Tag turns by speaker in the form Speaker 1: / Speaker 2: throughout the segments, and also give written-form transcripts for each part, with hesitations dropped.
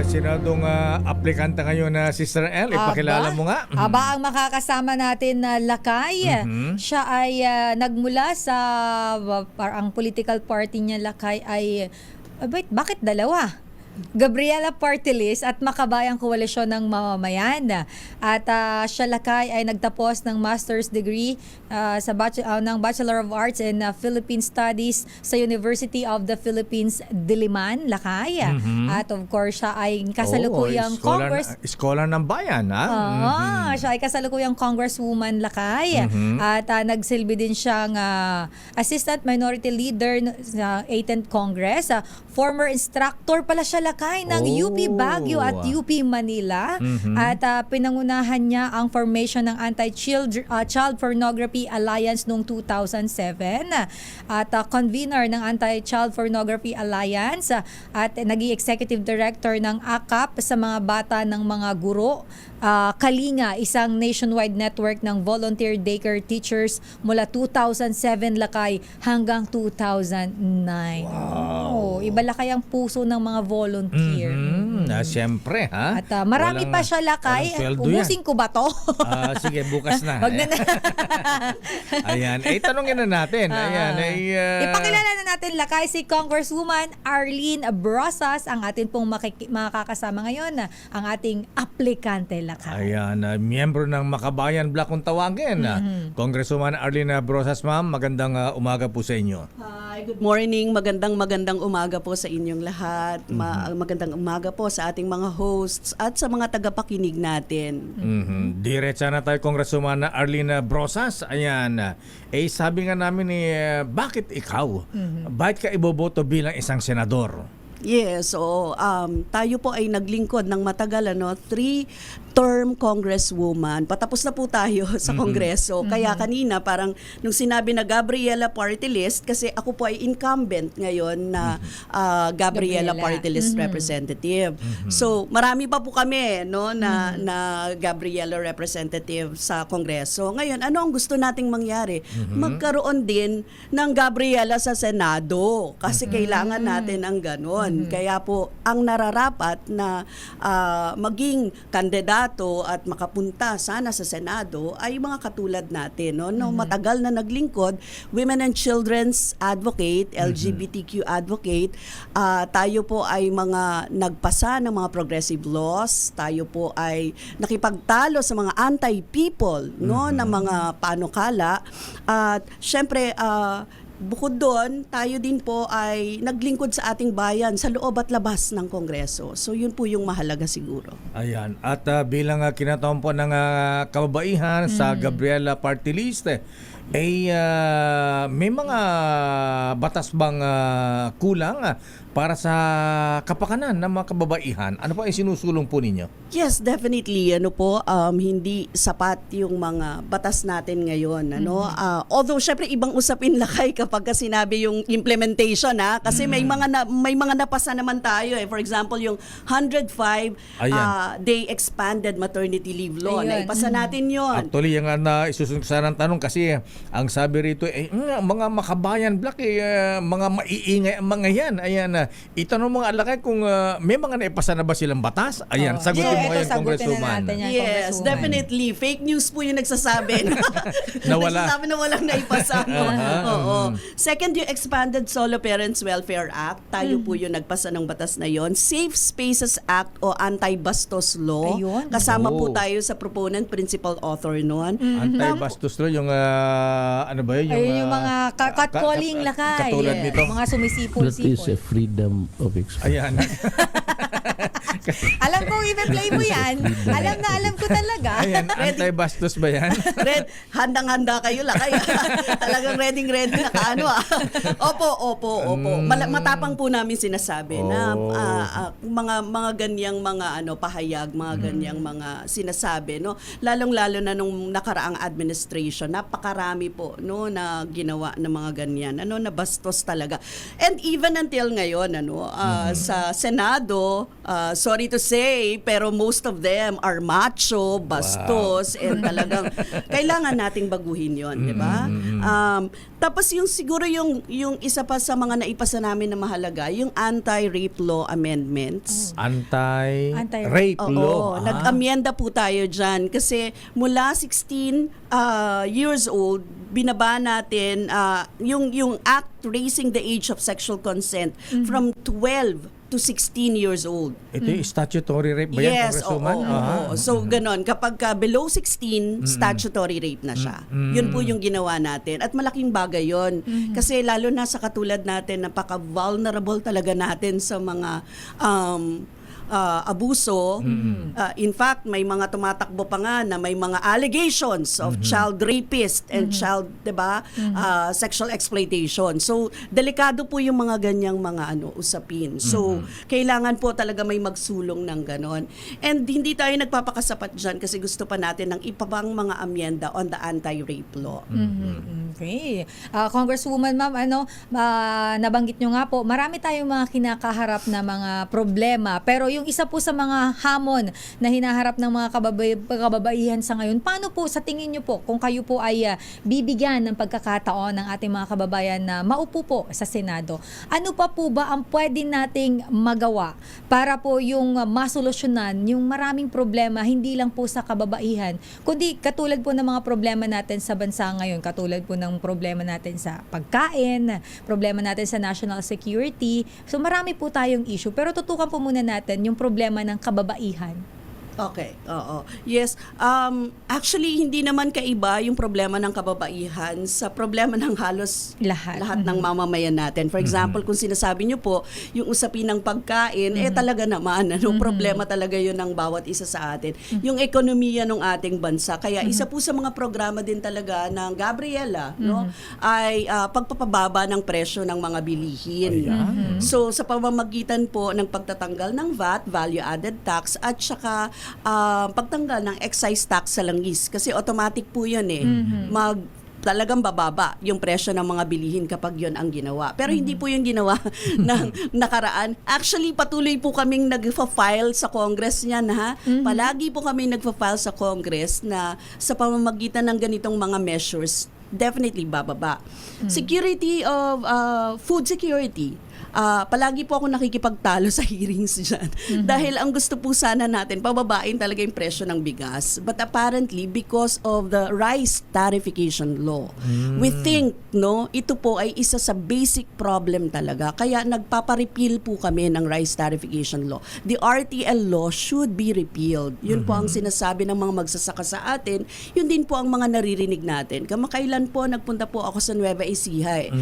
Speaker 1: sinadong aplikante ngayon na Sister El, ipakilala mo nga.
Speaker 2: Aba, ang makakasama natin na Lakay, siya ay nagmula sa ang political party niya Lakay ay bakit dalawa? Gabriela Party List at Makabayang Koalisyon ng Mamamayan. At siya Lakay ay nagtapos ng master's degree ng Bachelor of Arts in Philippine Studies sa University of the Philippines, Diliman, Lakay. At of course, siya ay kasalukuyang
Speaker 1: Scholar ng bayan, ha?
Speaker 2: Siya ay kasalukuyang Congresswoman Lakay. At nagsilbi din siyang Assistant Minority Leader sa 18th Congress. Former instructor pala siya Lakay ng UP Baguio at UP Manila. At pinangunahan niya ang formation ng Anti-Child Pornography Alliance noong 2007. At convener ng Anti-Child Pornography Alliance at naging executive director ng AKAP sa mga bata ng mga guro. Kalinga, isang nationwide network ng volunteer daycare teachers mula 2007 Lakay hanggang 2009. Wow. Iba Lakay ang puso ng mga volunteer.
Speaker 1: Siyempre, ha?
Speaker 2: At marami pa siya Lakay. Ubusin ko ba to?
Speaker 1: Sige, bukas na.
Speaker 2: Wag na.
Speaker 1: Ayan. Tanongin na natin.
Speaker 2: Ipakilala na natin Lakay si Congresswoman Arlene Brosas, ang atin pong makakasama ngayon, ang ating aplikante Lakay.
Speaker 1: Ayan. Miyembro ng Makabayan Block kung tawagin. Congresswoman Arlene Brosas, ma'am. Magandang umaga po sa inyo.
Speaker 3: Hi, good morning. Magandang umaga po sa inyong lahat. Magandang umaga po sa ating mga hosts at sa mga tagapakinig natin.
Speaker 1: Diretsa na tayo, Congresswoman Arlene Brosas. Ayan. Sabi nga namin bakit ikaw? Bakit ka iboboto bilang isang senador?
Speaker 3: Yes, so tayo po ay naglingkod ng matagal, 3-term congresswoman. Patapos na po tayo sa kongreso. Kaya kanina parang nung sinabi na Gabriela Party List, kasi ako po ay incumbent ngayon na Gabriela Party List representative. So marami pa po kami na Gabriela representative sa kongreso. Ngayon, ano ang gusto nating mangyari? Magkaroon din ng Gabriela sa Senado kasi kailangan natin ang ganon. Kaya po, ang nararapat na maging kandidato at makapunta sana sa Senado ay mga katulad natin. Matagal na naglingkod, Women and Children's Advocate, LGBTQ Advocate. Tayo po ay mga nagpasa ng mga progressive laws. Tayo po ay nakipagtalo sa mga anti-people na mga panukala. At syempre, bukod doon, tayo din po ay naglingkod sa ating bayan sa loob at labas ng Kongreso. So yun po yung mahalaga siguro.
Speaker 1: Ayan. At bilang kinataon ng kababaihan sa Gabriela Party List, may mga batas bang kulang para sa kapakanan ng mga kababaihan? Ano po ay sinusulong po ninyo?
Speaker 3: Yes, definitely. Hindi sapat yung mga batas natin ngayon. Although, syempre, ibang usapin Lakay kapag sinabi yung implementation. Kasi may mga napasa naman tayo. For example, yung 105-day expanded maternity leave law. Naipasa natin yun.
Speaker 1: Actually, yung isusunod ko sana ng tanong kasi ang sabi rito, mga Makabayan Block, mga maiingay ang mga yan. Ayan, itanong mga Lakay kung may mga naipasa na ba silang batas? Ayan, sagutin mo ngayon, Congresswoman.
Speaker 3: Yes, definitely. Fake news po yung nagsasabi. Nagsasabi na walang naipasa. Second, yung Expanded Solo Parents Welfare Act. Tayo po yung nagpasa ng batas na yon. Safe Spaces Act o Anti-Bastos Law. Kasama po tayo sa proponent, principal author noon.
Speaker 1: Anti-Bastos Law, yung ano ba yun?
Speaker 2: Yung mga catcalling Lakay.
Speaker 1: Katulad nito.
Speaker 2: Mga sumisipol-sipol.
Speaker 4: That is a freedom of expression.
Speaker 1: Ayan.
Speaker 2: Alam ko, i-play mo yan. Alam ko talaga.
Speaker 1: Ayan, anti-bastos ba yan?
Speaker 3: Handang-handa kayo Lakay. Talagang ready na kaano. Opo. Matapang po namin sinasabi na mga ganyang mga pahayag, mga ganyang mga sinasabi, lalong-lalo na nung nakaraang administration, napakarami po na ginawa ng mga ganyan, na bastos talaga. And even until ngayon, sa Senado, sorry to say, pero most of them are macho, bastos, and talagang kailangan nating baguhin yon, di ba? Tapos yung siguro yung isa pa sa mga naipasa namin na mahalaga, yung anti-rape law amendments.
Speaker 1: Anti-rape
Speaker 3: Oo,
Speaker 1: law.
Speaker 3: nag-amyenda po tayo dyan kasi mula 16 years old, binaba natin yung act raising the age of sexual consent from 12 to 16 years old.
Speaker 1: Ito yung statutory rape ba yan,
Speaker 3: Yes, oo.
Speaker 1: Congresswoman? Aha.
Speaker 3: So, ganon. Kapag below 16, statutory rape na siya. Yun po yung ginawa natin. At malaking bagay yun. Kasi lalo na sa katulad natin, napaka-vulnerable talaga natin sa mga abuso. In fact, may mga tumatakbo pa nga na may mga allegations of child rapist and child, 'di ba? Sexual exploitation. So, delikado po yung mga ganyang mga usapin. So, kailangan po talaga may magsulong ng ganon. And hindi tayo nagpapakasapat diyan kasi gusto pa natin ng ipabang mga amyenda on the anti-rape law.
Speaker 2: Okay. Congresswoman ma'am, nabanggit nyo nga po, marami tayong mga kinakaharap na mga problema. Pero yung isa po sa mga hamon na hinaharap ng mga kababaihan sa ngayon, paano po sa tingin nyo po kung kayo po ay bibigyan ng pagkakataon ng ating mga kababayan na maupo po sa Senado? Ano pa po ba ang pwede nating magawa para po yung masolusyonan yung maraming problema, hindi lang po sa kababaihan, kundi katulad po ng mga problema natin sa bansa ngayon, katulad po ng problema natin sa pagkain, problema natin sa national security. So marami po tayong issue. Pero tutukan po muna natin yung problema ng kababaihan.
Speaker 3: Okay, oo. Yes, actually hindi naman kaiba yung problema ng kababaihan sa problema ng halos
Speaker 2: Lahat.
Speaker 3: ng mamamayan natin. For example, kung sinasabi niyo po, yung usapin ng pagkain, talaga naman, problema talaga yun ng bawat isa sa atin. Yung ekonomiya ng ating bansa. Kaya isa po sa mga programa din talaga ng Gabriela, no, ay pagpapababa ng presyo ng mga bilihin. So, sa pamamagitan po ng pagtatanggal ng VAT, value added tax, at saka pagtanggal ng excise tax sa langis kasi automatic po yun talagang bababa yung presyo ng mga bilihin kapag yon ang ginawa. Pero hindi po yung ginawa ng nakaraan. Actually, patuloy po kaming nagfa-file sa Congress niyan, ha? Palagi po kami nagfa-file sa Congress na sa pamamagitan ng ganitong mga measures, definitely bababa. Security of food security. Palagi po ako nakikipagtalo sa hearings dyan. Dahil ang gusto po sana natin, pababain talaga yung presyo ng bigas. But apparently, because of the rice tariffication law, we think, ito po ay isa sa basic problem talaga. Kaya nagpaparepeal po kami ng rice tariffication law. The RTL law should be repealed. Yun po ang sinasabi ng mga magsasaka sa atin. Yun din po ang mga naririnig natin. Kamakailan po, nagpunta po ako sa Nueva Ecija.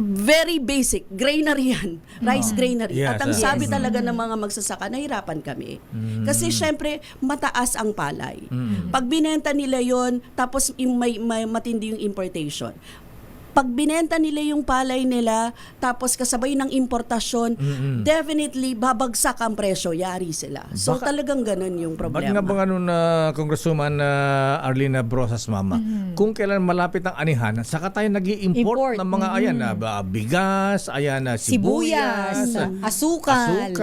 Speaker 3: Very basic, granary yan. Rice granary.
Speaker 1: Yes,
Speaker 3: At ang sabi talaga ng mga magsasaka, nahirapan kami. Kasi syempre, mataas ang palay. Pag binenta nila yon, tapos may matindi yung importation. Pag binenta nila yung palay nila, tapos kasabay ng importasyon, definitely babagsak ang presyo, yari sila. So talagang ganun yung problema.
Speaker 1: Bakit nga ba na Congresswoman Arlene Brosas, Mama, kung kailan malapit ang anihan, saka tayo nag-i-import ng mga bigas, sibuyas,
Speaker 2: asukal.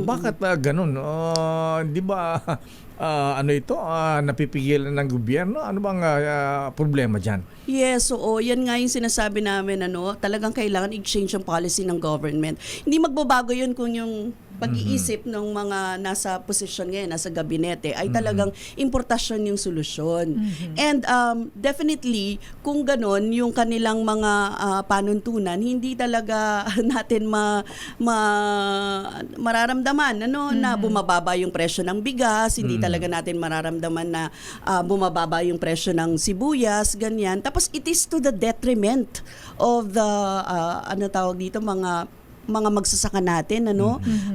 Speaker 1: Bakit ganun? Di ba napipigilan ng gobyerno? Ano bang problema dyan?
Speaker 3: Yes, oo. Yan nga yung sinasabi namin, talagang kailangan i-change yung policy ng government. Hindi magbabago yun kung yung pag-iisip ng mga nasa posisyon ngayon, nasa gabinete, ay talagang importasyon yung solusyon. And definitely, kung ganon, yung kanilang mga panuntunan, hindi talaga natin mararamdaman na bumababa yung presyo ng bigas, hindi talaga natin mararamdaman na bumababa yung presyo ng sibuyas, ganyan. Tapos it is to the detriment of the, mga magsasaka natin,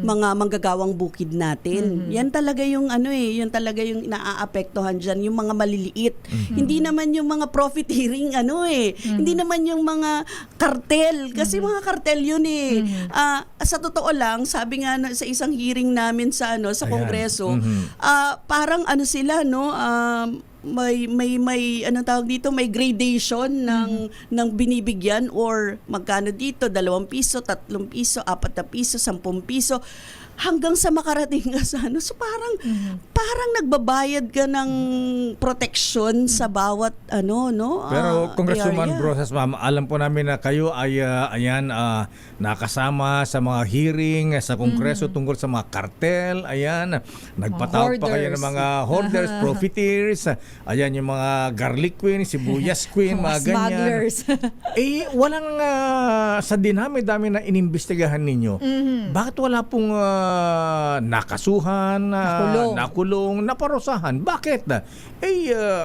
Speaker 3: mga manggagawang bukid natin. Yan talaga yung yun talaga yung naaapektuhan diyan, yung mga maliliit. Hindi naman yung mga profiteering hindi naman yung mga kartel kasi mga kartel yun sa totoo lang, sabi nga sa isang hearing namin sa Kongreso, parang sila may may gradation ng binibigyan or magkano dito, 2 piso, 3 piso, 4 piso, 10 piso. hanggang sa makarating ka sa ano. So parang nagbabayad ka ng protection sa bawat ano, no?
Speaker 1: Pero Congresswoman
Speaker 3: area.
Speaker 1: Brosas, ma'am, alam po namin na kayo ay nakasama sa mga hearing sa Kongreso tungkol sa mga kartel. Ayan, nagpatawag pa kayo ng mga hoarders, profiteers. Ayan, yung mga garlic queen, sibuyas queen, mga ganyan.
Speaker 2: Smugglers.
Speaker 1: Walang sa dinami-dami na inimbestigahan ninyo. Bakit wala pong nakasuhan, nakulong, naparusahan? Bakit?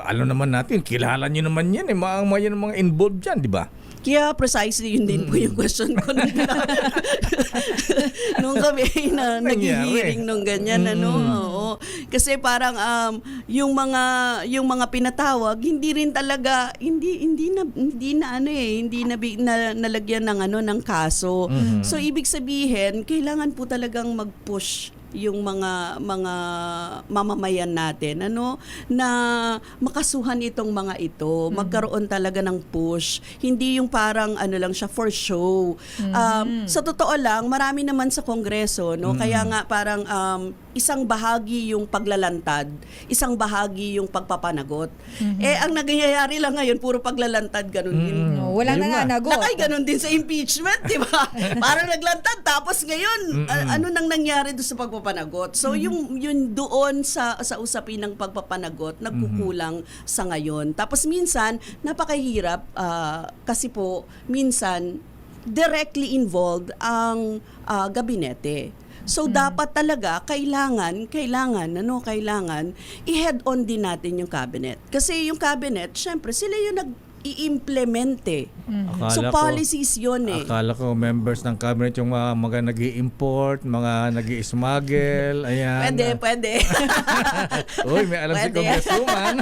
Speaker 1: Alam naman natin, kilala nyo naman yan. Mga involved dyan, di ba?
Speaker 3: Kaya precisely yun din po yung question ko nung kami na nag-hearing nung ganyan Oo. Kasi parang yung mga pinatawag hindi rin talaga hindi na nalagyan ng ng kaso. So ibig sabihin kailangan po talagang mag-push yung mga mamamayan natin na makasuhan itong mga ito, magkaroon talaga ng push, hindi yung parang lang siya for show. Sa totoo lang marami naman sa Kongreso kaya nga parang isang bahagi yung paglalantad, isang bahagi yung pagpapanagot. Ang nangyayari lang ngayon puro paglalantad, ganun din.
Speaker 2: Walang nananagot.
Speaker 3: Nakay ganun din sa impeachment, di ba? Parang naglantad tapos ngayon ano nang nangyari doon sa pagpapanagot. So yung doon sa usapin ng pagpapanagot nagkukulang sa ngayon. Tapos minsan napakahirap kasi po minsan directly involved ang gabinete. So dapat talaga kailangan i-head on din natin yung cabinet. Kasi yung cabinet, syempre sila yung i-implement So policies yun
Speaker 1: Akala ko members ng cabinet yung mga nag-i-import, mga nag-i-smuggle, ayan.
Speaker 3: Pwede.
Speaker 1: Uy, may alam si
Speaker 3: Pwede.
Speaker 1: Congresswoman.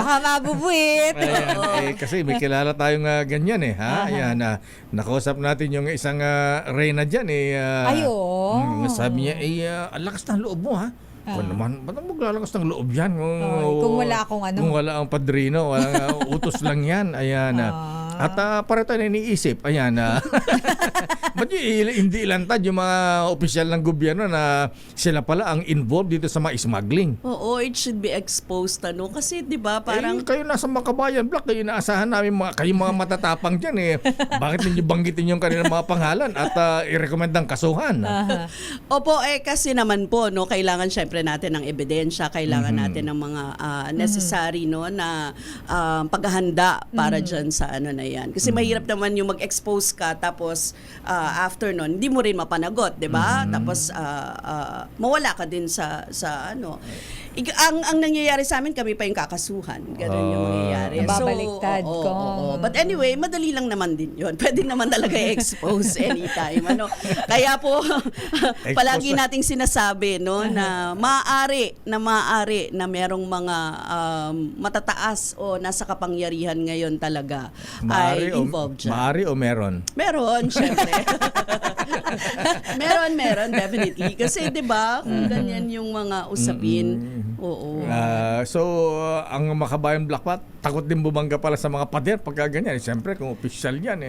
Speaker 2: Baka mabubuit.
Speaker 1: Ayan, kasi may kilala tayong ganyan ha. Ayan, nakausap natin yung isang reyna dyan sabi niya, ang lakas ng loob mo ha. Naman, ba't maglalakas ng loob yan?
Speaker 2: Kung wala akong
Speaker 1: Kung wala ang padrino, walang utos lang yan. Ayan. At para tayo iniisip, ayan, ba't hindi ilantad yung mga opisyal ng gobyerno na sila pala ang involved dito sa mga smuggling?
Speaker 3: Oo, it should be exposed kasi 'di ba parang
Speaker 1: kayo nasa Makabayan Block, kayo inaasahan namin kayo mga matatapang diyan bakit niyo banggitin yung kanilang mga pangalan at i-recommend ang kasuhan?
Speaker 3: Opo, kasi naman po kailangan syempre natin ng ebidensya, kailangan natin ng mga necessary na paghahanda para diyan sa na yan. Kasi mahirap naman yung mag-expose ka tapos after nun, hindi mo rin mapanagot, 'di ba? Tapos mawala ka din sa ang nangyayari sa amin, kami pa yung kakasuhan. Ganun yung mangyayari.
Speaker 2: Nababaliktad ko.
Speaker 3: But anyway, madali lang naman din yun. Pwede naman talaga i-expose anytime. Kaya po, palagi nating sinasabi na maaari na merong mga matataas o nasa kapangyarihan ngayon talaga ay involved dyan.
Speaker 1: Maari o meron?
Speaker 3: Meron, syempre. meron, definitely. Kasi 'di ba, kung ganyan yung mga usapin, oo.
Speaker 1: Ang Makabayan Block pa, takot din bumangga pala sa mga pader pagka ganyan. Siyempre, kung official yan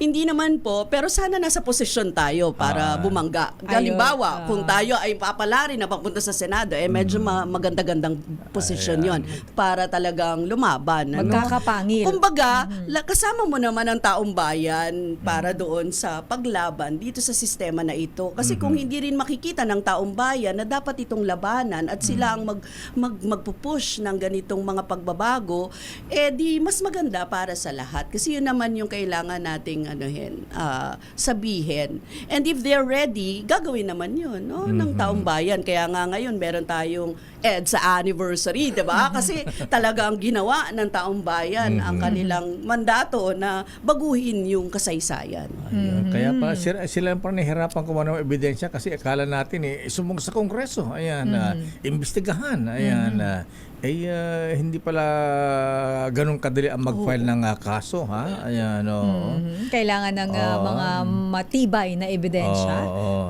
Speaker 3: Hindi naman po, pero sana nasa posisyon tayo para bumangga. Halimbawa, kung tayo ay papalari na papunta sa Senado, medyo maganda-gandang posisyon yon para talagang lumaban.
Speaker 2: Magkakapangil.
Speaker 3: Kumbaga, kasama mo naman ang taong bayan para doon sa paglaban dito sa sistema na ito. Kasi kung hindi rin makikita ng taong bayan na dapat itong labanan at sila ang magpupush ng ganitong mga pagbabago, di mas maganda para sa lahat. Kasi yun naman yung kailangan nating sabihin. And if they're ready, gagawin naman yun ng taong bayan. Kaya nga ngayon meron tayong EDSA anniversary, 'di ba? Kasi talaga ang ginawa ng taong bayan ang kanilang mandato na baguhin yung kasaysayan.
Speaker 1: Kaya pa sila pa nahihirapan kumuha ng ebidensya kasi akala natin sumong sa Kongreso. Ayan, imbestigahan. Ayan, hindi pala ganun kadali ang mag-file ng kaso, ha? Ayan,
Speaker 2: Kailangan ng mga matibay na ebidensya.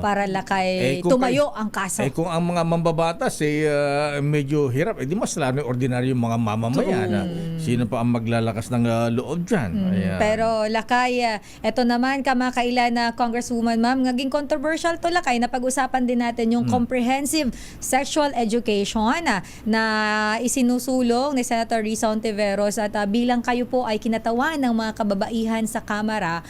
Speaker 2: para lakay tumayo ang kaso.
Speaker 1: Kung ang mga mambabatas medyo hirap, di mas lalo ordinaryo yung mga mamamayan. Sino pa ang maglalakas ng loob dyan? Ayan.
Speaker 2: Pero lakay, eto naman kamakailan na Congresswoman ma'am, naging controversial to lakay na pag-usapan din natin yung comprehensive sexual education na isinusulong ni Senator Risa Ontiveros at bilang kayo po ay kinatawan ng mga kababaihan sa Kamara,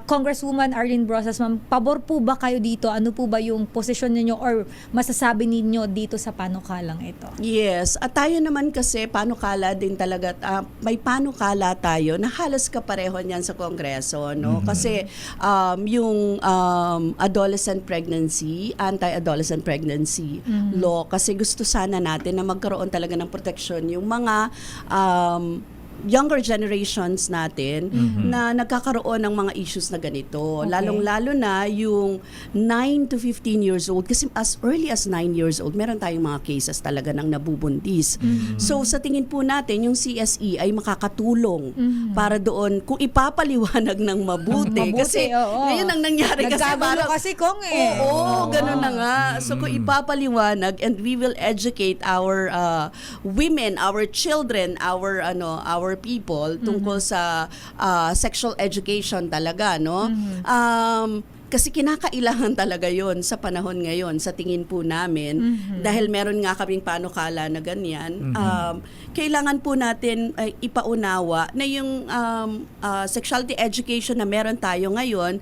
Speaker 2: Congresswoman Arlene Brosas ma'am, pabor po ba kayo dito? Ano po ba yung posisyon ninyo or masasabi ninyo dito sa panukalang ito?
Speaker 3: Yes, at tayo naman kasi panukala din talaga, may panukala tayo na halos kapareho niyan sa Kongreso, no? Kasi yung adolescent pregnancy, anti-adolescent pregnancy law, kasi gusto sana natin na magkaroon talaga ng proteksyon yung mga younger generations natin na nagkakaroon ng mga issues na ganito.
Speaker 2: Okay.
Speaker 3: Lalong-lalo na yung 9 to 15 years old. Kasi as early as 9 years old, meron tayong mga cases talaga ng nabubuntis. So sa tingin po natin, yung CSE ay makakatulong para doon kung ipapaliwanag ng mabuti. Kasi
Speaker 2: oo.
Speaker 3: ngayon ang nangyari kasi
Speaker 2: Nagkagulo kasi Kong eh.
Speaker 3: Oo, ganun na nga. So kung ipapaliwanag and we will educate our women, our children, our people tungkol sa sexual education talaga, no? Kasi kinakailangan talaga yon sa panahon ngayon, sa tingin po namin, dahil meron nga kaming panukala na ganyan, kailangan po natin ipaunawa na yung sexuality education na meron tayo ngayon,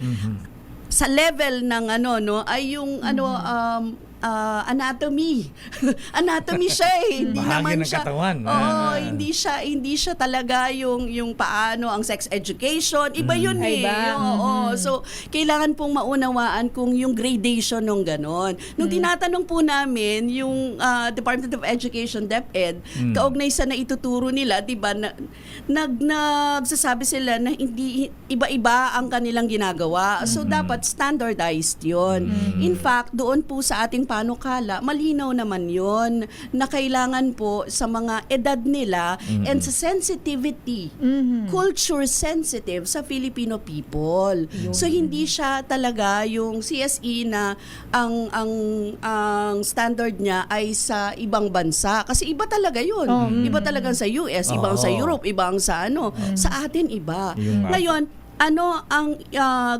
Speaker 3: sa level ng ay yung anatomy. Anatomy siya eh. Hindi
Speaker 1: Bahagi
Speaker 3: naman
Speaker 1: ng
Speaker 3: siya.
Speaker 1: katawan.
Speaker 3: Oo, hindi siya talaga yung paano ang sex education. Iba yun eh.
Speaker 2: Iba.
Speaker 3: Oo. So, kailangan pong maunawaan kung yung gradation ng ganon. Nung tinatanong po namin yung Department of Education, DepEd, kaugnay sa na ituturo nila, 'di ba? Nagsasabi sila na hindi iba-iba ang kanilang ginagawa. So, dapat standardized 'yon. In fact, doon po sa ating panukala, malinaw naman yon na kailangan po sa mga edad nila and sa sensitivity, culture sensitive sa Filipino people. So hindi siya talaga yung CSE na ang standard niya ay sa ibang bansa. Kasi iba talaga yun. Iba talaga sa US, ibang sa Europe, ibang sa sa atin iba. Ngayon, ano ang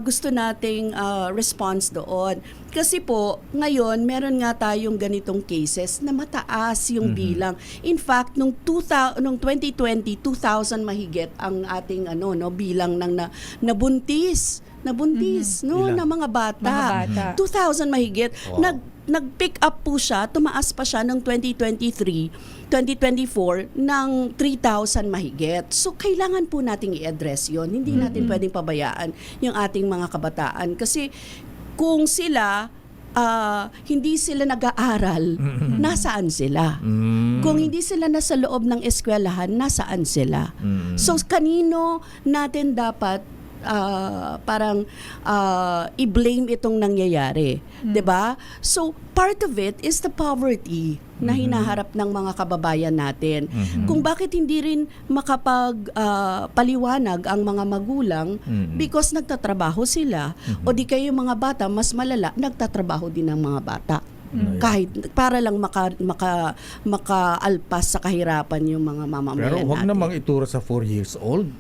Speaker 3: gusto nating response doon? Kasi po, ngayon, meron nga tayong ganitong cases na mataas yung bilang. In fact, nung 2020, 2,000 mahigit ang ating bilang ng nabuntis, na mga bata. 2,000 mahigit.
Speaker 1: Wow.
Speaker 3: Nag-pick up po siya, tumaas pa siya ng 2024 ng 3,000 mahigit. So, kailangan po nating i-address yon. Hindi natin pwedeng pabayaan yung ating mga kabataan. Kasi kung sila hindi sila nag-aaral, nasaan sila? Kung hindi sila nasa loob ng eskwelahan, nasaan sila? So, kanino natin dapat parang i-blame itong nangyayari, 'di ba? So part of it is the poverty na hinaharap ng mga kababayan natin. Kung bakit hindi rin makapag-paliwanag ang mga magulang because nagtatrabaho sila o di kayo mga bata mas malala, nagtatrabaho din ang mga bata. Kahit para lang makaalpas sa kahirapan yung mga mamamayan
Speaker 1: Pero huwag
Speaker 3: natin.
Speaker 1: namang ituro sa 4 years old.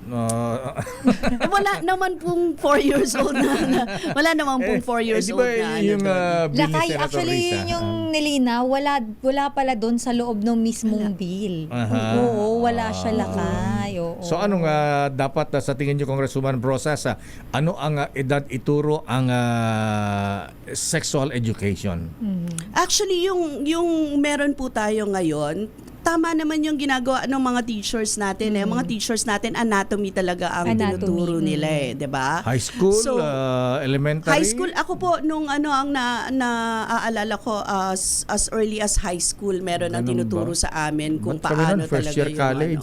Speaker 3: Wala naman pong 4 years old na. Wala naman pong 4 years
Speaker 1: di
Speaker 3: old
Speaker 1: ba
Speaker 3: na.
Speaker 1: yung bill ni
Speaker 2: Lakay,
Speaker 1: Senator
Speaker 2: actually,
Speaker 1: Risa?
Speaker 2: yun yung nilinaw, wala pala doon sa loob ng mismong bill.
Speaker 1: Aha.
Speaker 2: Oo, wala siya lakay. Oo.
Speaker 1: So ano nga dapat sa tingin niyo, Congresswoman Brosas, ano ang edad ituro ang sexual education?
Speaker 3: Actually, yung meron po tayo ngayon, tama naman yung ginagawa ng mga teachers natin. Mga teachers natin, anatomy talaga ang tinuturo nila 'di ba?
Speaker 1: High school,
Speaker 3: So,
Speaker 1: elementary?
Speaker 3: high school, ako po, nung ang naaalala ko, as early as high school, meron ang
Speaker 1: Ganun
Speaker 3: tinuturo
Speaker 1: ba?
Speaker 3: sa amin kung
Speaker 1: Ba't kami
Speaker 3: paano
Speaker 1: nun, first
Speaker 3: talaga
Speaker 1: year
Speaker 3: yung
Speaker 1: college?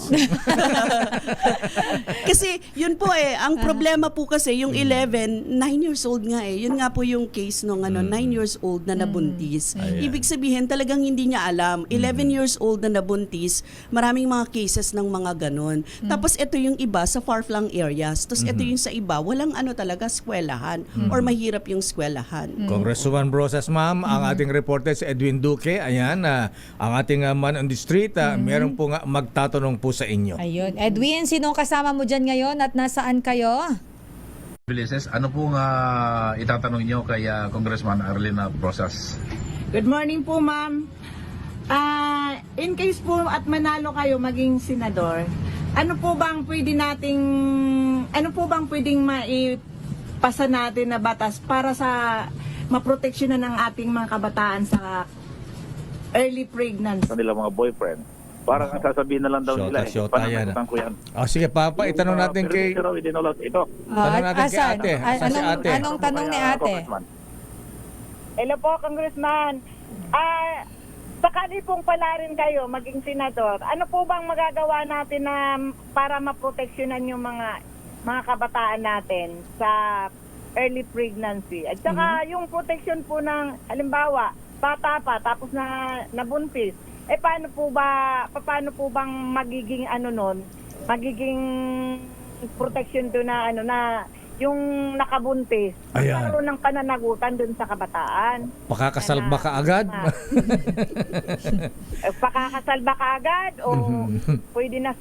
Speaker 3: Kasi yun po ang problema po kasi yung 11, 9 years old nga Yun nga po yung case nung 9 years old na nabuntis.
Speaker 1: Ayan.
Speaker 3: Ibig sabihin talagang hindi niya alam. 11 years old na nabuntis buntis, maraming mga cases ng mga ganon. Tapos ito yung iba sa far-flung areas. Tapos ito yung sa iba, walang ano talaga, eskwelahan or mahirap yung eskwelahan.
Speaker 1: Congresswoman Brosas, ma'am, ang ating reporter si Edwin Duque, ayan, ang ating man on the street, meron po nga magtatanong po sa inyo.
Speaker 2: Ayun. Edwin, sinong kasama mo dyan ngayon at nasaan kayo?
Speaker 5: Bilises, ano pong itatanong nyo kay Congressman Arlene Brosas?
Speaker 6: Good morning po, ma'am. In case po at manalo kayo maging senador, ano po bang pwedeng maipasa natin na batas para sa maproteksyonan ng ating mga kabataan sa early pregnancy?
Speaker 7: Kanila mga boyfriend. Parang ang sasabihin na lang daw nila.
Speaker 1: Shota yan.
Speaker 7: Pananagutan ko yan.
Speaker 1: Sige, Papa, itanong natin kay...
Speaker 7: Pero idinulot ito.
Speaker 1: Tanong natin kay
Speaker 2: Asan?
Speaker 1: ate. Asan si ate?
Speaker 2: Anong tanong ni ate?
Speaker 7: Congressman.
Speaker 8: Hello po, Congressman. Sakali pong pala rin kayo maging senador, ano po bang magagawa natin na para maproteksyonan yung mga kabataan natin sa early pregnancy? At saka yung protection po ng, halimbawa, bata pa tapos na nabuntis, paano po bang magiging magiging protection doon na na yung nakabuntis,
Speaker 1: Ayan.
Speaker 8: magkaroon ng pananagutan doon sa kabataan.
Speaker 1: Pakakasalba ka agad?
Speaker 8: Pakakasalba ka agad o pwede na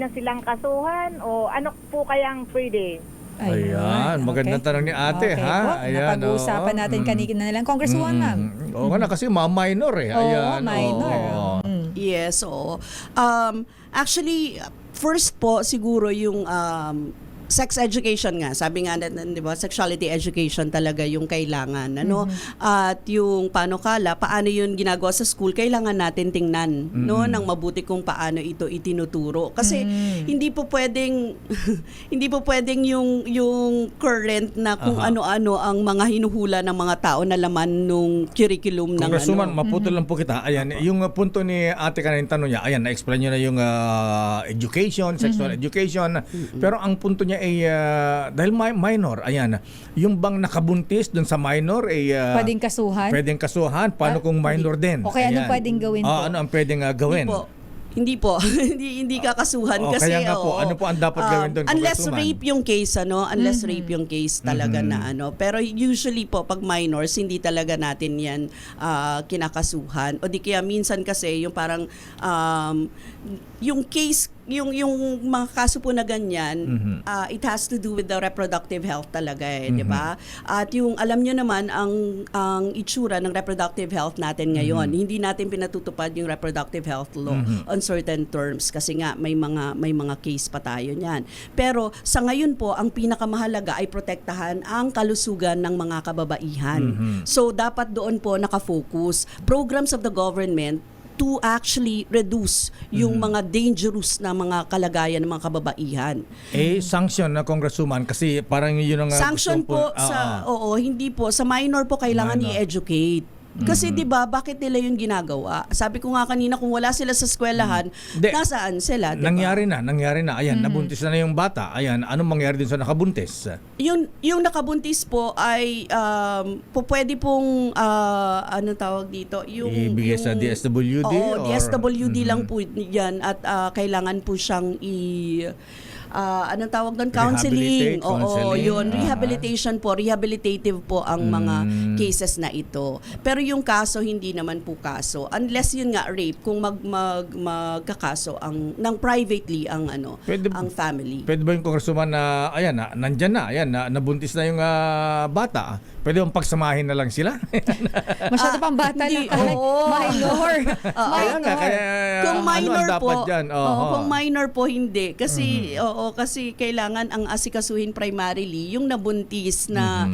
Speaker 8: silang kasuhan o ano po kayang pwede?
Speaker 1: Ayan, magandang tanong ni ate,
Speaker 2: Okay
Speaker 1: ha?
Speaker 2: po.
Speaker 1: Ayan,
Speaker 2: Napag-uusapan
Speaker 1: oo.
Speaker 2: natin kanina na lang. Congresswoman, ma'am.
Speaker 1: Oo nga na, kasi minor eh.
Speaker 2: Oo,
Speaker 1: Ayan,
Speaker 2: minor.
Speaker 1: oo.
Speaker 3: Yes, oo. Actually, first po siguro yung sex education nga. Sabi nga natin, di ba, sexuality education talaga yung kailangan. At yung paano yun ginagawa sa school, kailangan natin tingnan ng mabuti kung paano ito itinuturo. Kasi hindi po pwedeng yung current na kung ano-ano ang mga hinuhula ng mga tao na laman nung curriculum ng
Speaker 1: Congresswoman, maputol lang po kita. Ayan, yung punto ni ate kanina tanong niya, ayan, na-explain niyo na yung education, sexual education. Pero ang punto niya ay dahil minor, ayan, yung bang nakabuntis dun sa minor ay
Speaker 2: Pwedeng kasuhan?
Speaker 1: pwedeng kasuhan. Paano kung minor din?
Speaker 2: O kaya anong
Speaker 1: Ayan.
Speaker 2: pwedeng gawin po?
Speaker 1: Ano ang pwedeng gawin?
Speaker 3: Hindi po. hindi kakasuhan kasi
Speaker 1: kaya nga po, ano po ang dapat gawin doon,
Speaker 3: unless
Speaker 1: Congresswoman?
Speaker 3: rape yung case unless rape yung case talaga na pero usually po pag minors hindi talaga natin yan kinakasuhan o di kaya minsan kasi yung parang yung case yung mga kaso po na ganyan, it has to do with the reproductive health talaga di ba? At yung alam nyo naman ang itsura ng reproductive health natin ngayon, hindi natin pinatutupad yung reproductive health law on certain terms kasi nga may mga case pa tayo niyan. Pero sa ngayon po ang pinakamahalaga ay protektahan ang kalusugan ng mga kababaihan. So dapat doon po nakafocus programs of the government to actually reduce yung mga dangerous na mga kalagayan ng mga kababaihan.
Speaker 1: Sanction na Congresswoman kasi parang yun ang
Speaker 3: Sanction
Speaker 1: gusto
Speaker 3: po hindi po sa minor po kailangan
Speaker 1: Minor.
Speaker 3: i-educate. Kasi 'di ba bakit nila yung ginagawa? Sabi ko nga kanina kung wala sila sa eskwelahan,
Speaker 1: Hindi.
Speaker 3: nasaan sila, 'di ba?
Speaker 1: Nangyari na. Ayan, nabuntis na yung bata. Ayan, anong mangyari din sa nakabuntis?
Speaker 3: Yung nakabuntis po ay pwede pong ano tawag dito, yung
Speaker 1: Ibigay sa DSWD?
Speaker 3: Oo,
Speaker 1: or-
Speaker 3: DSWD lang po 'yan at kailangan po siyang anong tawag doon? Counseling.
Speaker 1: Rehabilitate,
Speaker 3: Oo,
Speaker 1: counseling.
Speaker 3: yun. Rehabilitation po. Rehabilitative po ang mga cases na ito. Pero yung kaso, hindi naman po kaso. Unless yun nga, rape, kung magkakaso ng privately ang ang family.
Speaker 1: Pwede ba yung Congresswoman na, ayan, nandyan na, ayan, nabuntis na yung bata. Pwede bang pagsamahin na lang sila?
Speaker 2: Masyado pang bata
Speaker 3: hindi,
Speaker 2: na kahit
Speaker 3: oo.
Speaker 2: minor.
Speaker 1: Kaya nga, kaya
Speaker 3: Kung
Speaker 1: ano
Speaker 3: minor
Speaker 1: ang dapat
Speaker 3: po,
Speaker 1: dyan?
Speaker 3: kung minor po hindi kasi kasi kailangan ang asikasuhin primarily yung nabuntis na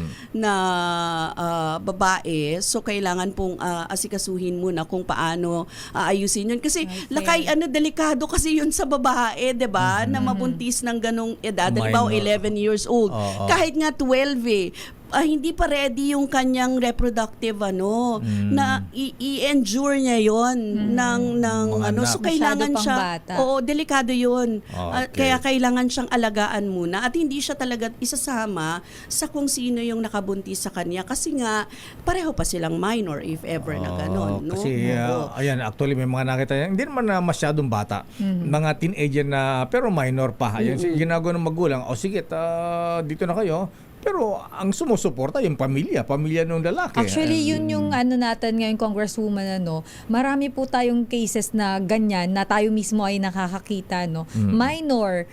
Speaker 3: babae, so kailangan pong asikasuhin muna kung paano aayusin yun kasi lakay delikado kasi yun sa babae, 'di ba? Na mabuntis ng ganong edad, halimbawa
Speaker 1: Minor.
Speaker 3: 11 years old.
Speaker 1: Oo.
Speaker 3: Kahit nga 12 hindi pa ready yung kanyang reproductive na i-endure niya yon ng
Speaker 1: Mga anak.
Speaker 3: so kailangan
Speaker 2: Masyado pang
Speaker 3: siya
Speaker 2: bata.
Speaker 3: oo, delikado yun.
Speaker 1: Okay.
Speaker 3: Kaya kailangan siyang alagaan muna at hindi siya talaga isasama sa kung sino yung nakabuntis sa kanya kasi nga pareho pa silang minor if ever na gano'n, no?
Speaker 1: Kasi
Speaker 3: Oo.
Speaker 1: ayan, actually may mga nakita yan. Hindi naman na masyadong bata. Mga teenager na pero minor pa. Ayan, ginagawa ng magulang. O sige, dito na kayo. Pero ang sumusuporta yung pamilya ng lalaki.
Speaker 2: Actually, yun yung natin ngayon, Congresswoman, marami po tayong cases na ganyan na tayo mismo ay nakakakita, no? Minor,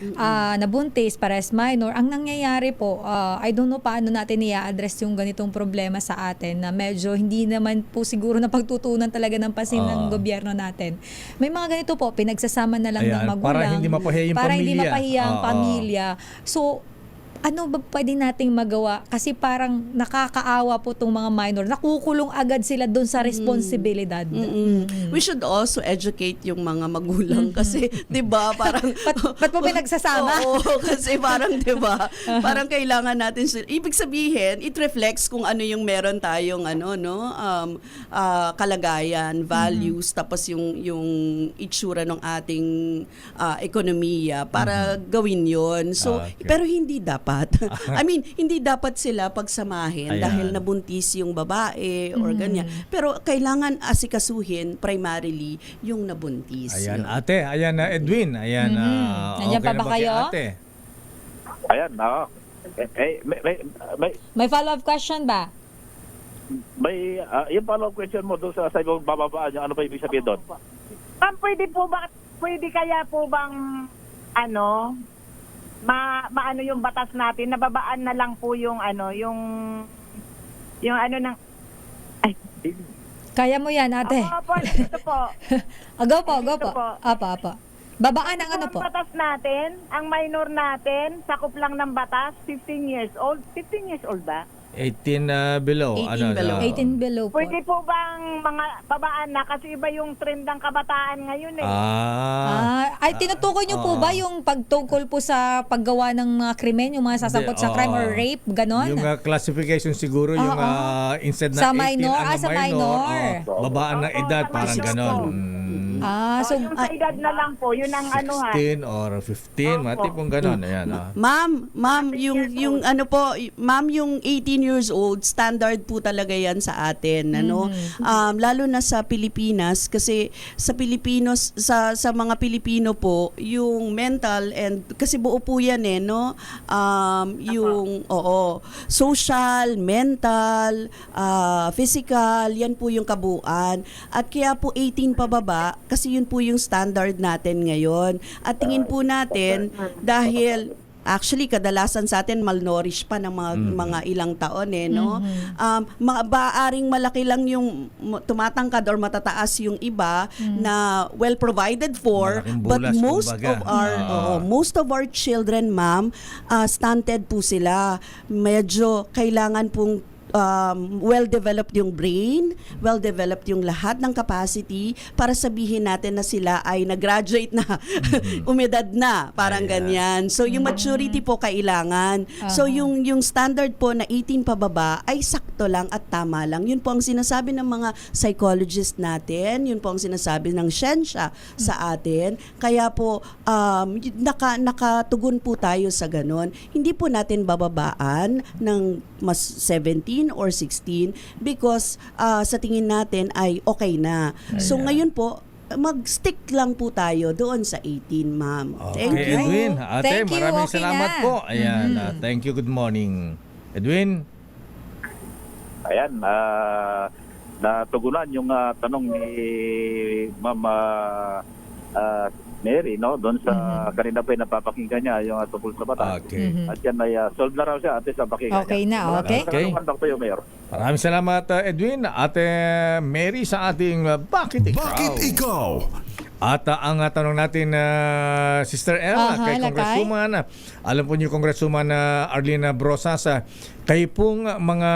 Speaker 2: nabuntis, pares minor. Ang nangyayari po, I don't know paano natin i-address yung ganitong problema sa atin na medyo hindi naman po siguro na pagtutunan talaga ng pasin ng gobyerno natin. May mga ganito po, pinagsasama na lang ng magulang.
Speaker 1: Para hindi mapahiya yung
Speaker 2: para
Speaker 1: pamilya.
Speaker 2: hindi mapahiya ang
Speaker 1: Oo.
Speaker 2: pamilya. So, ano ba pwede nating magawa? Kasi parang nakakaawa po itong mga minor. Nakukulong agad sila doon sa responsibilidad.
Speaker 3: We should also educate yung mga magulang kasi 'di ba parang
Speaker 2: Ba't mo pinagsasama?
Speaker 3: Oo, kasi parang 'di ba parang kailangan natin ibig sabihin it reflects kung ano yung meron tayong kalagayan, values tapos yung itsura ng ating ekonomiya para gawin 'yon. So
Speaker 1: Okay.
Speaker 3: pero hindi dapat. I mean, hindi dapat sila pagsamahin
Speaker 1: Ayan.
Speaker 3: dahil nabuntis yung babae or ganyan. Pero kailangan asikasuhin primarily yung nabuntis.
Speaker 1: Ayan,
Speaker 3: Yun.
Speaker 1: ate. Ayan, Edwin. Ayan,
Speaker 2: Nandiyan pa
Speaker 1: na
Speaker 2: ba
Speaker 1: kay
Speaker 2: kayo?
Speaker 1: ate?
Speaker 7: Ayan,
Speaker 2: May follow-up question ba?
Speaker 7: yung follow-up question mo doon sa ibang bababaan niya, ano ba ibig sabihin doon?
Speaker 8: Ma'am, pwede kaya po bang maano yung batas natin, nababaan na lang po yung ng
Speaker 2: Kaya mo yan, ate.
Speaker 8: Opo, ito po.
Speaker 2: Go po.
Speaker 8: Ito po.
Speaker 2: Apa. Babaan ang ano
Speaker 8: Ang
Speaker 2: po?
Speaker 8: batas natin, ang minor natin, sakop lang ng batas, 15 years old. 15 years old ba?
Speaker 1: 18 below.
Speaker 3: 18 below.
Speaker 2: 18 below po.
Speaker 8: Pwede po bang mga babaan na? Kasi iba yung trend ng kabataan ngayon eh.
Speaker 2: Ay, tinutukoy niyo po ba yung pagtungkol po sa paggawa ng mga krimen, yung mga sasangkot sa crime or rape, ganon?
Speaker 1: Yung classification siguro, yung instead na
Speaker 2: Sa
Speaker 1: 18
Speaker 2: minor?
Speaker 1: ang
Speaker 2: Sa minor.
Speaker 1: babaan ng edad,
Speaker 8: sa
Speaker 1: parang
Speaker 8: minor
Speaker 1: ganon.
Speaker 8: po.
Speaker 2: So,
Speaker 8: yung sa edad na lang po, yun ang
Speaker 1: 16 or 15, mga tipong ganon. Ayan,
Speaker 3: Ma'am, yung ano po, ma'am, yung 18 years old, standard po talaga yan sa atin, lalo na sa Pilipinas kasi sa Pilipinos sa mga Pilipino po, yung mental and kasi buo po yan yung social, mental, physical, yan po yung kabuuan. At kaya po 18 pababa kasi yun po yung standard natin ngayon. At tingin po natin dahil actually, kadalasan sa atin malnourished pa ng mga ilang taon Maaring malaki lang yung tumatangkad or matataas yung iba na well provided for,
Speaker 1: Malaking
Speaker 3: but
Speaker 1: bulas,
Speaker 3: most of our children, ma'am, stunted po sila. Medyo kailangan pong well-developed yung brain, well-developed yung lahat ng capacity para sabihin natin na sila ay nag-graduate na, umedad na, parang ganyan. So, yung maturity po kailangan. So, yung standard po na 18 pababa ay sakto lang at tama lang. Yun po ang sinasabi ng mga psychologist natin, yun po ang sinasabi ng siyensya sa atin. Kaya po, nakatugon po tayo sa ganon. Hindi po natin bababaan ng mas 17 or 16 because sa tingin natin ay okay na. So ngayon po, mag-stick lang po tayo doon sa 18, ma'am. Thank
Speaker 1: Okay,
Speaker 3: you.
Speaker 1: Edwin, ate,
Speaker 2: Thank you,
Speaker 1: maraming
Speaker 2: okay
Speaker 1: salamat
Speaker 2: na.
Speaker 1: po. Ayan, thank you, good morning. Edwin?
Speaker 7: Ayan, natugunan yung tanong ni Ma'am Mary, doon sa kanina pa napapakinggan niya yung tungkol sa batas.
Speaker 1: Okay.
Speaker 7: At yan ay solve na raw siya at sa pakinggan
Speaker 2: Okay
Speaker 7: niya.
Speaker 2: na, okay.
Speaker 1: Okay.
Speaker 7: Dr. Mayor.
Speaker 1: Maraming salamat, Edwin. Ate Mary sa ating Bakit Ikaw?
Speaker 9: Bakit ikaw?
Speaker 1: At ang tanong natin, Sister Ella, kay
Speaker 2: Lakay.
Speaker 1: Congresswoman, alam po niyo, Congresswoman Arlene Brosas, kayo pong mga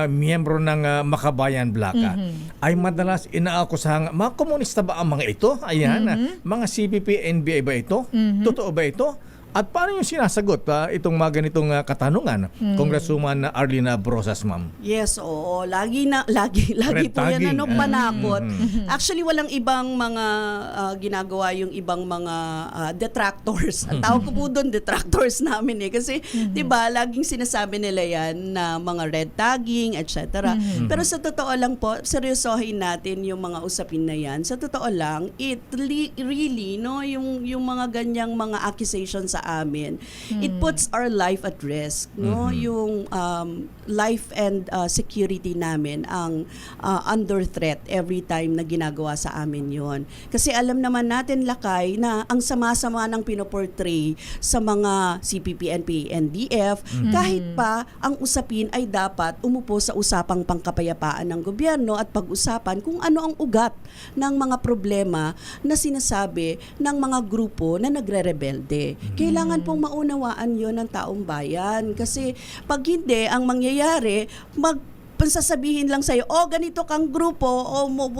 Speaker 1: miyembro ng Makabayan Blaka ay madalas inaakusahang, mga komunista ba ang mga ito? Ayan, mga CPP, NBI ba ito? Totoo ba ito? At paano yung sinasagot itong mga ganitong katanungan, Congresswoman Arlene Brosas, ma'am?
Speaker 3: Yes, oo. Lagi
Speaker 1: Red
Speaker 3: po yan
Speaker 1: tagging.
Speaker 3: panakot. Actually, walang ibang mga ginagawa yung ibang mga detractors. Ang tawag ko po doon, detractors namin eh. Kasi, di ba, laging sinasabi nila yan na mga red tagging, etc. Pero sa totoo lang po, seryosohin natin yung mga usapin na yan. Sa totoo lang, it really, no, yung mga ganyang mga accusations sa amin, it puts our life at risk, no? Yung life and security namin ang under threat every time na ginagawa sa amin yon. Kasi alam naman natin, Lakay, na ang sama-sama ng pinoportray sa mga CPP, NPA, NDF, kahit pa ang usapin ay dapat umupo sa usapang pangkapayapaan ng gobyerno at pag-usapan kung ano ang ugat ng mga problema na sinasabi ng mga grupo na nagre-rebelde. Kailangan pong maunawaan yon ng taong bayan. Kasi pag hindi, ang mangyayari, sasabihin lang sa'yo, ganito kang grupo,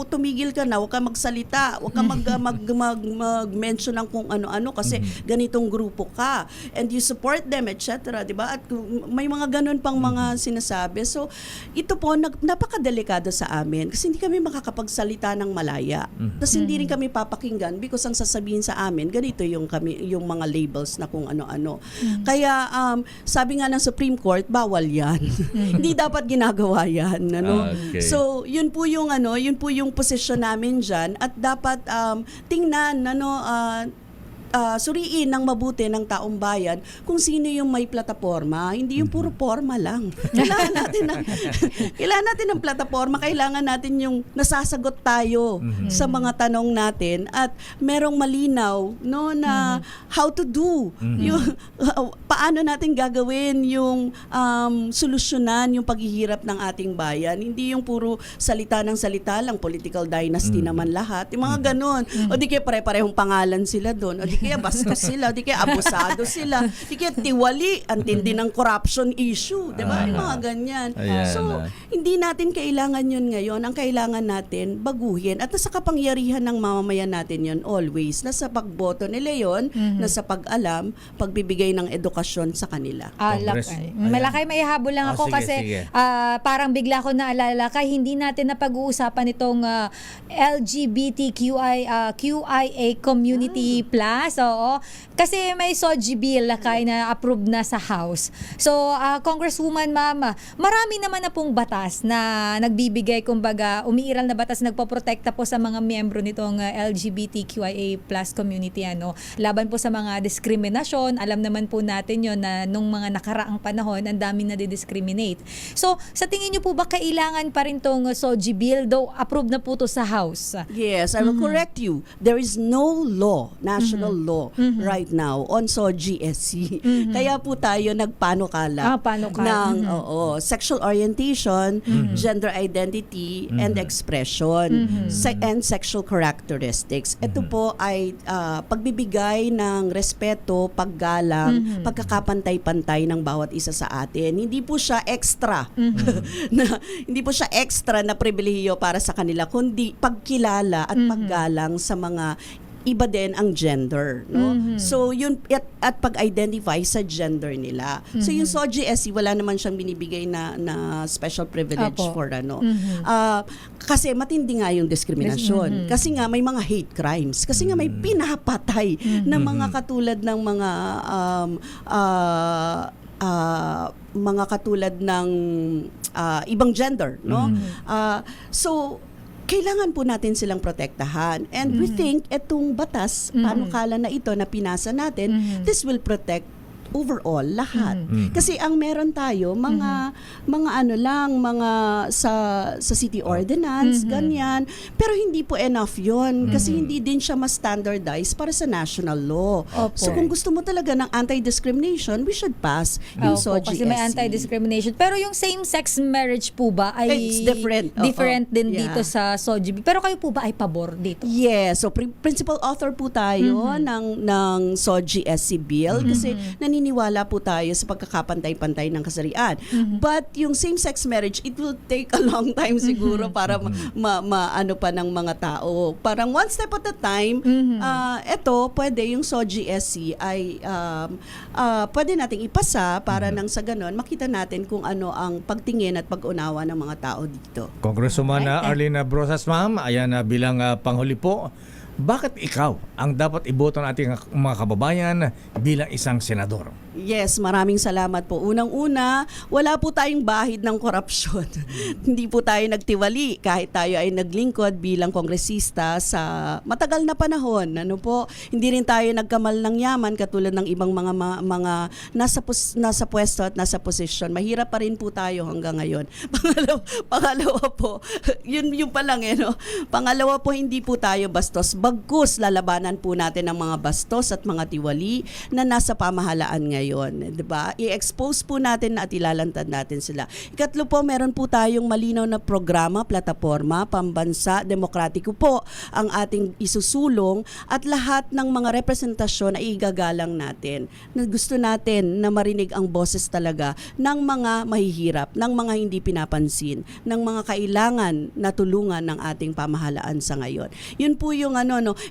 Speaker 3: tumigil ka na, huwag ka magsalita, huwag ka mag-mention ng kung ano-ano kasi ganitong grupo ka. And you support them, etc. Diba? At may mga ganun pang mga sinasabi. So, ito po, napakadelikado sa amin kasi hindi kami makakapagsalita ng malaya. Tapos hindi rin kami papakinggan because ang sasabihin sa amin, ganito yung mga labels na kung ano-ano. Kaya, sabi nga ng Supreme Court, bawal yan. Hindi dapat ginagawa yan, ano.
Speaker 1: Okay.
Speaker 3: So, yun po yung posisyon namin diyan at dapat tingnan suriin ng mabuti ng taong bayan kung sino yung may plataforma, hindi yung puro forma lang. Kailangan natin ng plataforma, kailangan natin yung nasasagot tayo sa mga tanong natin at merong malinaw na how to do yung paano natin gagawin yung solusyonan yung paghihirap ng ating bayan. Hindi yung puro salita ng salita lang, political dynasty naman lahat. Yung mga ganon. O di kaya pare-parehong pangalan sila doon. O di kaya bastos sila, di kaya abusado sila, di kaya tiwali, ang tindi ng corruption issue, di ba? Yung mga ganyan.
Speaker 1: Ayan.
Speaker 3: So, hindi natin kailangan yun ngayon. Ang kailangan natin, baguhin. At nasa kapangyarihan ng mamamayan natin yun always. Nasa pagboto nila yun, nasa pag-alam, pagbibigay ng edukasyon sa kanila.
Speaker 1: Congress.
Speaker 2: Malakay, may habol lang ako
Speaker 1: Sige,
Speaker 2: kasi
Speaker 1: sige.
Speaker 2: parang bigla ko naalala kay hindi natin napag-uusapan itong LGBTQIA community plus. Oo. Kasi may SOGI bill Lakay na approved na sa House. So, Congresswoman Mama, marami naman na pong batas na nagbibigay, kumbaga, umiiral na batas nagpoprotekta po sa mga miyembro nitong LGBTQIA plus community. Laban po sa mga diskriminasyon. Alam naman po natin yon na nung mga nakaraang panahon, ang dami na discriminate. So, sa tingin niyo po ba kailangan pa rin tong SOGI bill, though approved na po to sa House?
Speaker 3: Yes, I will correct you. There is no law, national law, right now on SOGI-SC. Kaya po tayo nagpanukala
Speaker 2: panukala.
Speaker 3: ng sexual orientation, gender identity, and expression, and sexual characteristics. Ito po ay pagbibigay ng respeto, paggalang, pagkakapantay-pantay ng bawat isa sa atin. Hindi po siya extra hindi po siya extra na pribilehiyo para sa kanila, kundi pagkilala at paggalang sa mga iba din ang gender, no? So yun at pag-identify sa gender nila. So yung SOGI-SC wala naman siyang binibigay na special privilege for kasi matindi nga yung diskriminasyon. Kasi nga may mga hate crimes. Kasi nga may pinapatay na mga katulad ng mga katulad ng ibang gender, no? So kailangan po natin silang protektahan. And we think itong batas, panukala na ito na pinasa natin, this will protect overall lahat. Kasi ang meron tayo mga sa city ordinance, ganyan, pero hindi po enough 'yon kasi hindi din siya mas standardized para sa national law.
Speaker 2: Opo.
Speaker 3: So kung gusto mo talaga ng anti-discrimination, we should pass yung SOGI-SC.
Speaker 2: Kasi may anti-discrimination. Pero yung same-sex marriage po ba ay
Speaker 3: It's different.
Speaker 2: different din
Speaker 3: Yeah.
Speaker 2: dito sa SOGI? Pero kayo po ba ay pabor dito?
Speaker 3: Yes, so principal author po tayo ng SOGI-SC bill kasi naniniwala po tayo sa pagkakapantay-pantay ng kasarian. But yung same-sex marriage, it will take a long time siguro para ano pa ng mga tao. Parang one step at a time, eto, pwede yung SOGSC ay pwede nating ipasa para nang sa ganon, makita natin kung ano ang pagtingin at pag-unawa ng mga tao dito.
Speaker 1: Congresswoman Arlene Brosas, ma'am, ayan bilang panghuli po, bakit ikaw ang dapat iboto ng ating mga kababayan bilang isang senador?
Speaker 3: Yes, maraming salamat po. Unang-una, wala po tayong bahid ng korupsyon. Hindi po tayo nagtiwali kahit tayo ay naglingkod bilang kongresista sa matagal na panahon. Ano po, hindi rin tayo nagkamal ng yaman katulad ng ibang mga nasa pwesto at nasa posisyon. Mahirap pa rin po tayo hanggang ngayon. Pangalawa po, yun pa lang no. Pangalawa po, hindi po tayo bastos. Bagkus lalabanan po natin ang mga bastos at mga tiwali na nasa pamahalaan ngayon, 'di ba? I-expose po natin at ilalantad natin sila. Ikatlo po, meron po tayong malinaw na programa, plataporma, pambansa, demokratiko po ang ating isusulong at lahat ng mga representasyon ay igagalang natin. Na gusto natin na marinig ang boses talaga ng mga mahihirap, ng mga hindi pinapansin, ng mga kailangan na tulungan ng ating pamahalaan sa ngayon. Yun po yung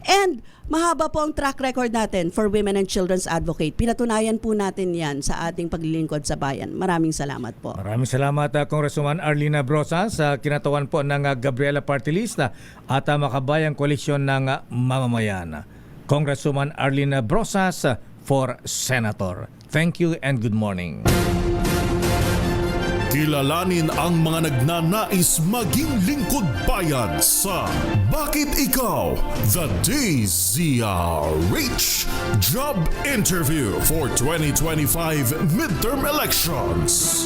Speaker 3: and mahaba po ang track record natin for Women and Children's Advocate. Pinatunayan po natin yan sa ating paglilingkod sa bayan. Maraming salamat po.
Speaker 1: Maraming salamat, Congresswoman Arlene Brosas, sa kinatawan po ng Gabriela Party List at Makabayang Koalisyon ng Mamamayan. Congresswoman Arlene Brosas for Senator. Thank you and good morning.
Speaker 9: Kilalanin ang mga nagnanais maging lingkod bayan sa Bakit Ikaw? The DZRH Job Interview for 2025 Midterm Elections.